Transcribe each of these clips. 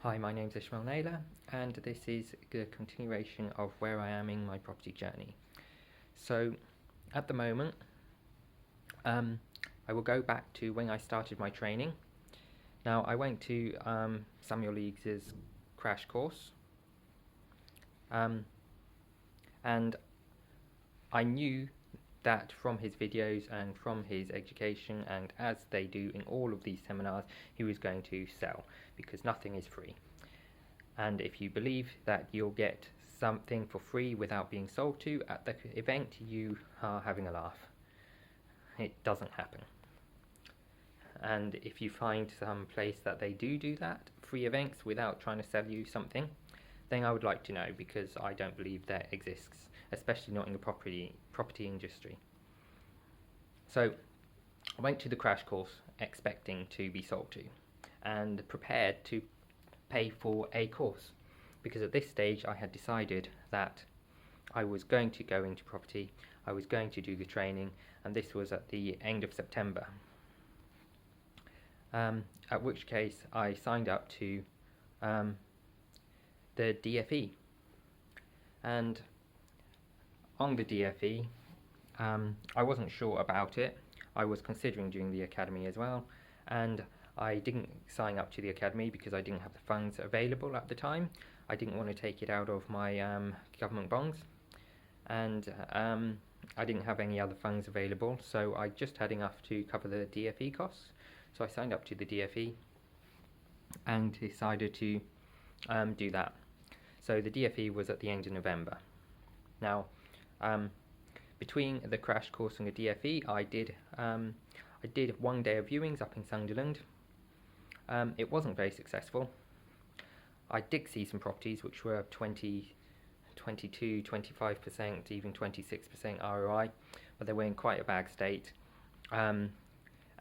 Hi, my name's Ishmael Naylor, and this is the continuation of where I am in my property journey. So, at the moment, I will go back to when I started my training. Now, I went to Samuel Leeds' crash course, and I knew that from his videos and from his education, and as they do in all of these seminars, he was going to sell, because nothing is free. And if you believe that you'll get something for free without being sold to at the event, you are having a laugh. It doesn't happen. And if you find some place that they do that, free events without trying to sell you something, then I would like to know, because I don't believe that exists, especially not in the property industry. So I went to the crash course expecting to be sold to and prepared to pay for a course, because at this stage I had decided that I was going to go into property, I was going to do the training, and this was at the end of September. At which case I signed up to the DFE, and on the DFE I wasn't sure about it. I was considering doing the academy as well, and I didn't sign up to the academy because I didn't have the funds available at the time. I didn't want to take it out of my government bonds, and I didn't have any other funds available, so I just had enough to cover the DFE costs. So I signed up to the DFE and decided to do that. So the DFE was at the end of November. Now, between the crash course and the DFE, I did 1 day of viewings up in Sunderland. It wasn't very successful. I did see some properties which were 20, 22, 25%, even 26% ROI, but they were in quite a bad state.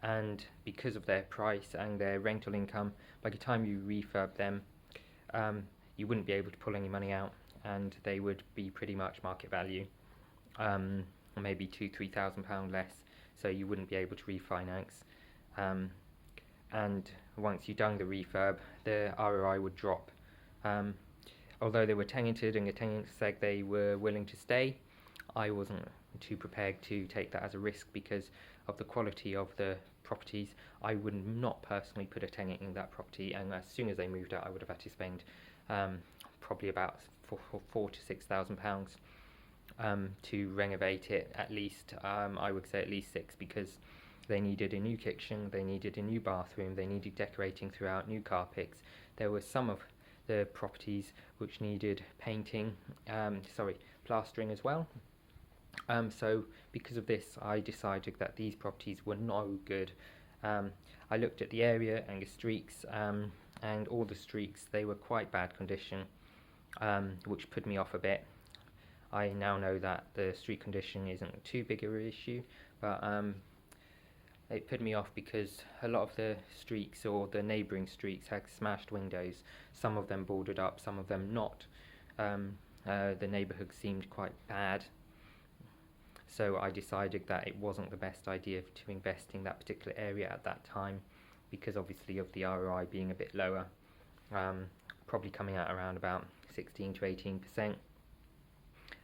And because of their price and their rental income, by the time you refurb them, you wouldn't be able to pull any money out, and they would be pretty much market value, maybe £2,000-3,000 less, so you wouldn't be able to refinance. And once you've done the refurb, the ROI would drop. Although they were tenanted and the tenants said they were willing to stay, I wasn't too prepared to take that as a risk because of the quality of the properties. I would not personally put a tenant in that property, and as soon as they moved out I would have had to spend probably about £4,000 to £6,000 to renovate it. At least I would say at least £6, because they needed a new kitchen, they needed a new bathroom, they needed decorating throughout, new carpets. There were some of the properties which needed painting, plastering as well. So because of this, I decided that these properties were no good. I looked at the area and the streaks, and all the streaks, they were quite bad condition, which put me off a bit. I now know that the street condition isn't too big of an issue, but it put me off because a lot of the streaks or the neighbouring streaks had smashed windows, some of them boarded up, some of them not. The neighbourhood seemed quite bad, so I decided that it wasn't the best idea to invest in that particular area at that time, because obviously of the ROI being a bit lower, probably coming out around about 16 to 18%,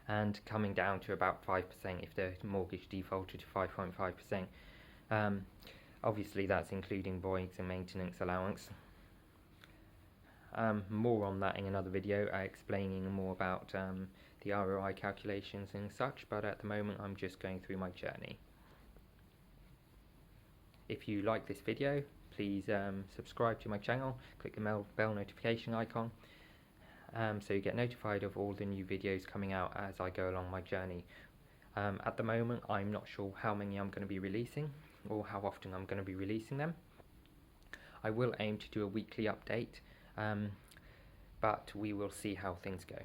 and coming down to about 5% if the mortgage defaulted to 5.5%. Obviously that's including voids and maintenance allowance. More on that in another video, explaining more about the ROI calculations and such, but at the moment I'm just going through my journey. If you like this video, please subscribe to my channel, click the bell notification icon, so you get notified of all the new videos coming out as I go along my journey. At the moment I'm not sure how many I'm going to be releasing or how often I'm going to be releasing them. I will aim to do a weekly update, but we will see how things go.